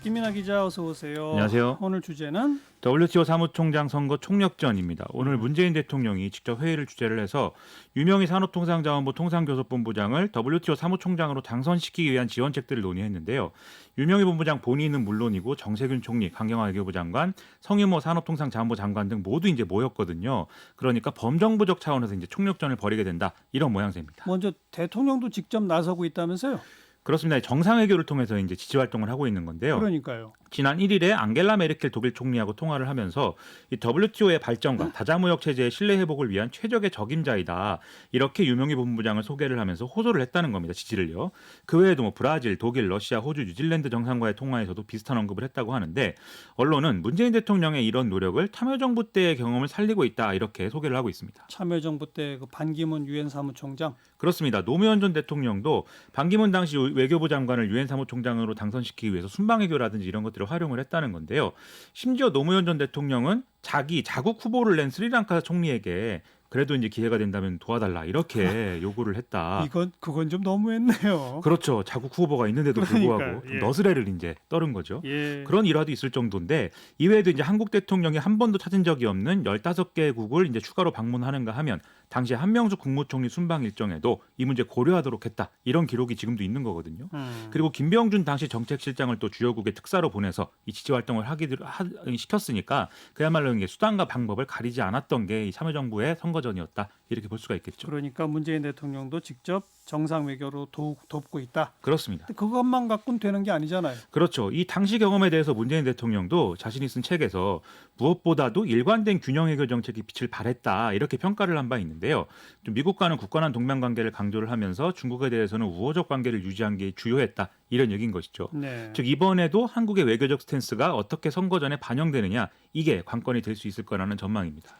김민하 기자 어서 오세요. 안녕하세요. 오늘 주제는 WTO 사무총장 선거 총력전입니다. 오늘 문재인 대통령이 직접 회의를 주재를 해서 유명희 산업통상자원부 통상교섭본부장을 WTO 사무총장으로 당선시키기 위한 지원책들을 논의했는데요. 유명희 본부장 본인은 물론이고 정세균 총리, 강경화 외교부 장관, 성유모 산업통상자원부 장관 등 모두 이제 모였거든요. 그러니까 범정부적 차원에서 이제 총력전을 벌이게 된다 이런 모양새입니다. 먼저 대통령도 직접 나서고 있다면서요? 그렇습니다. 정상회교를 통해서 이제 지지 활동을 하고 있는 건데요. 그러니까요. 지난 1일에 앙겔라 메르켈 독일 총리하고 통화를 하면서 이 WTO의 발전과 다자무역 체제의 신뢰 회복을 위한 최적의 적임자이다. 이렇게 유명희 본부장을 소개를 하면서 호소를 했다는 겁니다. 지지를요. 그 외에도 뭐 브라질, 독일, 러시아, 호주, 뉴질랜드 정상과의 통화에서도 비슷한 언급을 했다고 하는데 언론은 문재인 대통령의 이런 노력을 참여정부 때의 경험을 살리고 있다. 이렇게 소개를 하고 있습니다. 참여정부 때 그 반기문 유엔 사무총장. 그렇습니다. 노무현 전 대통령도 반기문 당시 외교부 장관을 유엔 사무총장으로 당선시키기 위해서 순방외교라든지 이런 것들을 활용을 했다는 건데요. 심지어 노무현 전 대통령은 자국 후보를 낸 스리랑카 총리에게 그래도 이제 기회가 된다면 도와달라 이렇게 요구를 했다. 그건 좀 너무했네요. 그렇죠. 자국 후보가 있는데도 불구하고 그러니까요. 예. 너스레를 이제 떨은 거죠. 예. 그런 일화도 있을 정도인데 이외에도 이제 한국 대통령이 한 번도 찾은 적이 없는 15개국을 이제 추가로 방문하는가 하면 당시 한명숙 국무총리 순방 일정에도 이 문제 고려하도록 했다. 이런 기록이 지금도 있는 거거든요. 그리고 김병준 당시 정책실장을 또 주요국의 특사로 보내서 이 지지 활동을 시켰으니까 그야말로 이게 수단과 방법을 가리지 않았던 게 이 참여정부의 선거전이었다. 이렇게 볼 수가 있겠죠. 그러니까 문재인 대통령도 직접 정상 외교로 돕고 있다. 그렇습니다. 근데 그것만 갖고는 되는 게 아니잖아요. 그렇죠. 이 당시 경험에 대해서 문재인 대통령도 자신이 쓴 책에서 무엇보다도 일관된 균형 외교 정책이 빛을 발했다 이렇게 평가를 한 바 있는데요. 좀 미국과는 굳건한 동맹 관계를 강조를 하면서 중국에 대해서는 우호적 관계를 유지한 게 주요했다 이런 얘기인 것이죠. 네. 즉 이번에도 한국의 외교적 스탠스가 어떻게 선거전에 반영되느냐 이게 관건이 될 수 있을 거라는 전망입니다.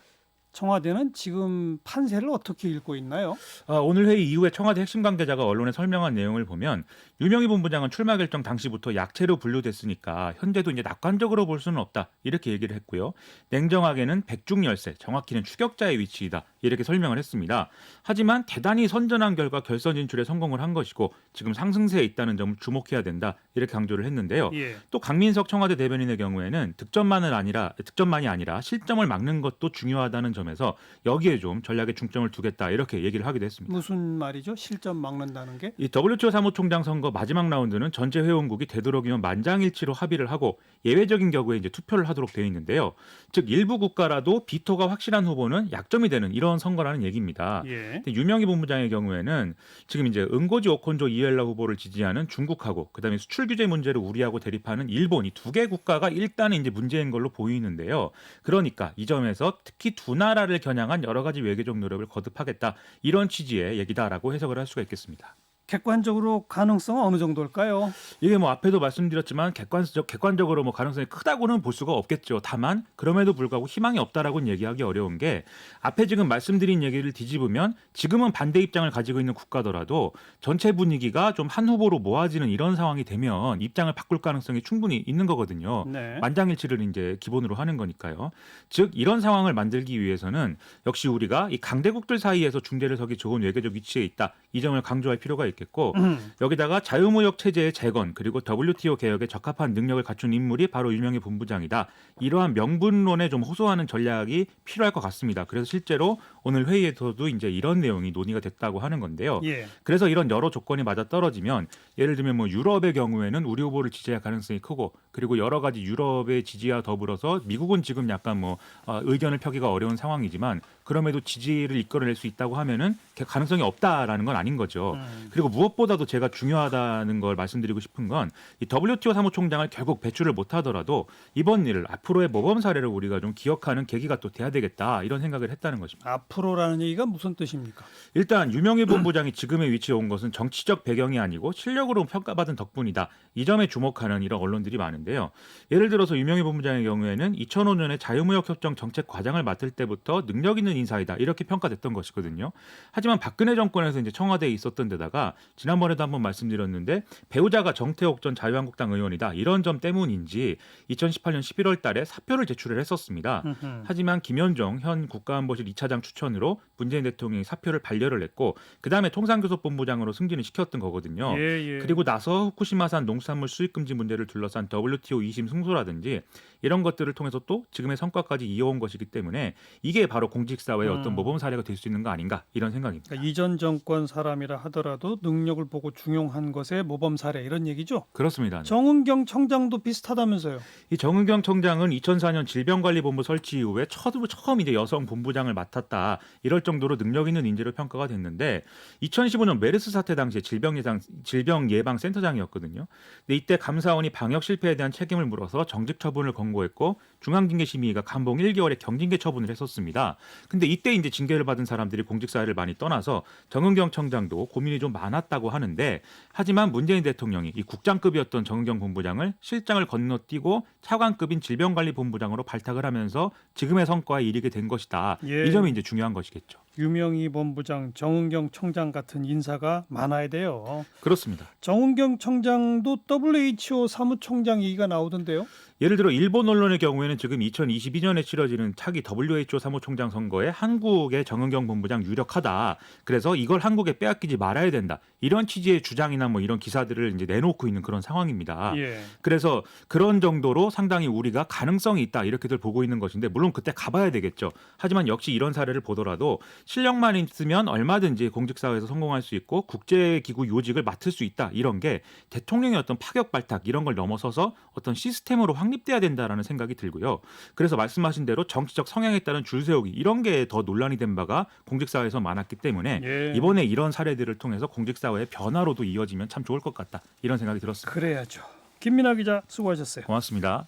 청와대는 지금 판세를 어떻게 읽고 있나요? 오늘 회의 이후에 청와대 핵심 관계자가 언론에 설명한 내용을 보면 유명희 본부장은 출마 결정 당시부터 약체로 분류됐으니까 현재도 이제 낙관적으로 볼 수는 없다 이렇게 얘기를 했고요. 냉정하게는 백중열세, 정확히는 추격자의 위치이다 이렇게 설명을 했습니다. 하지만 대단히 선전한 결과 결선 진출에 성공을 한 것이고 지금 상승세에 있다는 점을 주목해야 된다 이렇게 강조를 했는데요. 예. 또 강민석 청와대 대변인의 경우에는 득점만이 아니라 실점을 막는 것도 중요하다는 점에서 여기에 좀 전략에 중점을 두겠다 이렇게 얘기를 하기도 했습니다. 무슨 말이죠? 실점 막는다는 게? 이 WTO 사무총장 선거 마지막 라운드는 전체 회원국이 되도록이면 만장일치로 합의를 하고 예외적인 경우에 이제 투표를 하도록 되어 있는데요. 즉 일부 국가라도 비토가 확실한 후보는 약점이 되는 이런 선거라는 얘기입니다. 예. 유명희 본부장의 경우에는 지금 이제 은고지 오콘조 이엘라 후보를 지지하는 중국하고 그다음에 수출 규제 문제를 우려하고 대립하는 일본 이 두 개 국가가 일단은 이제 문제인 걸로 보이는데요. 그러니까 이 점에서 특히 두 나라를 겨냥한 여러 가지 외교적 노력을 거듭하겠다 이런 취지의 얘기다라고 해석을 할 수가 있겠습니다. 객관적으로 가능성은 어느 정도일까요? 이게 뭐 앞에도 말씀드렸지만 객관적으로 뭐 가능성이 크다고는 볼 수가 없겠죠. 다만 그럼에도 불구하고 희망이 없다라고는 얘기하기 어려운 게 앞에 지금 말씀드린 얘기를 뒤집으면 지금은 반대 입장을 가지고 있는 국가더라도 전체 분위기가 좀 한 후보로 모아지는 이런 상황이 되면 입장을 바꿀 가능성이 충분히 있는 거거든요. 네. 만장일치를 이제 기본으로 하는 거니까요. 즉 이런 상황을 만들기 위해서는 역시 우리가 이 강대국들 사이에서 중재를 서기 좋은 외교적 위치에 있다. 이 점을 강조할 필요가 있겠고 여기다가 자유무역 체제의 재건 그리고 WTO 개혁에 적합한 능력을 갖춘 인물이 바로 유명희 본부장이다. 이러한 명분론에 좀 호소하는 전략이 필요할 것 같습니다. 그래서 실제로 오늘 회의에서도 이제 이런 내용이 논의가 됐다고 하는 건데요. 예. 그래서 이런 여러 조건이 맞아 떨어지면 예를 들면 뭐 유럽의 경우에는 우리 후보를 지지할 가능성이 크고 그리고 여러 가지 유럽의 지지와 더불어서 미국은 지금 약간 뭐 의견을 펴기가 어려운 상황이지만 그럼에도 지지를 이끌어낼 수 있다고 하면은 가능성이 없다라는 건 아닌 거죠. 그리고 무엇보다도 제가 중요하다는 걸 말씀드리고 싶은 건 이 WTO 사무총장을 결국 배출을 못하더라도 이번 일을 앞으로의 모범 사례를 우리가 좀 기억하는 계기가 또 돼야 되겠다 이런 생각을 했다는 것입니다. 앞으로라는 얘기가 무슨 뜻입니까? 일단 유명희 본부장이 지금의 위치에 온 것은 정치적 배경이 아니고 실력으로 평가받은 덕분이다. 이 점에 주목하는 이런 언론들이 많은데요. 예를 들어서 유명희 본부장의 경우에는 2005년에 자유무역협정 정책 과장을 맡을 때부터 능력 있는 인사이다. 이렇게 평가됐던 것이거든요. 하지만 박근혜 정권에서 이제 청와대에 있었던 데다가 이유가 지난번에도 한번 말씀드렸는데 배우자가 정태옥 전 자유한국당 의원이다. 이런 점 때문인지 2018년 11월 달에 사표를 제출을 했었습니다. 하지만 김현종 현 국가안보실 2차장 추천으로 문재인 대통령이 사표를 반려를 했고 그다음에 통상교섭본부장으로 승진을 시켰던 거거든요. 예. 그리고 나서 후쿠시마산 농수산물 수입금지 문제를 둘러싼 WTO 2심 승소라든지 이런 것들을 통해서 또 지금의 성과까지 이어온 것이기 때문에 이게 바로 공직사회의 어떤 모범 사례가 될 수 있는 거 아닌가 이런 생각입니다. 그러니까 이전 정권 사람이라 하더라도 능력을 보고 중용한 것의 모범 사례 이런 얘기죠. 그렇습니다. 정은경 청장도 비슷하다면서요. 이 정은경 청장은 2004년 질병관리본부 설치 이후에 처음 이제 여성 본부장을 맡았다. 이럴 정도로 능력 있는 인재로 평가가 됐는데 2015년 메르스 사태 당시에 질병예방센터장이었거든요. 근데 이때 감사원이 방역 실패에 대한 책임을 물어서 정직 처분을 권고했고 중앙징계심의가 감봉 1개월의 경징계 처분을 했었습니다. 근데 이때 이제 징계를 받은 사람들이 공직사회를 많이 떠나서 정은경 청장도 고민이 좀 많았다고 하는데 하지만 문재인 대통령이 이 국장급이었던 정은경 본부장을 실장을 건너뛰고 차관급인 질병관리본부장으로 발탁을 하면서 지금의 성과에 이르게 된 것이다. 예. 이 점이 이제 중요한 것이겠죠. 유명희 본부장, 정은경 청장 같은 인사가 많아야 돼요. 그렇습니다. 정은경 청장도 WHO 사무총장 얘기가 나오던데요. 예를 들어 일본 언론의 경우에는 지금 2022년에 치러지는 차기 WHO 사무총장 선거에 한국의 정은경 본부장 유력하다. 그래서 이걸 한국에 빼앗기지 말아야 된다. 이런 취지의 주장이나 뭐 이런 기사들을 이제 내놓고 있는 그런 상황입니다. 예. 그래서 그런 정도로 상당히 우리가 가능성이 있다 이렇게들 보고 있는 것인데 물론 그때 가봐야 되겠죠. 하지만 역시 이런 사례를 보더라도 실력만 있으면 얼마든지 공직사회에서 성공할 수 있고 국제기구 요직을 맡을 수 있다. 이런 게 대통령의 어떤 파격 발탁 이런 걸 넘어서서 어떤 시스템으로 확립돼야 된다라는 생각이 들고요. 그래서 말씀하신 대로 정치적 성향에 따른 줄 세우기 이런 게 더 논란이 된 바가 공직사회에서 많았기 때문에 예. 이번에 이런 사례들을 통해서 공직사회의 변화로도 이어지면 참 좋을 것 같다. 이런 생각이 들었습니다. 그래야죠. 김민아 기자 수고하셨어요. 고맙습니다.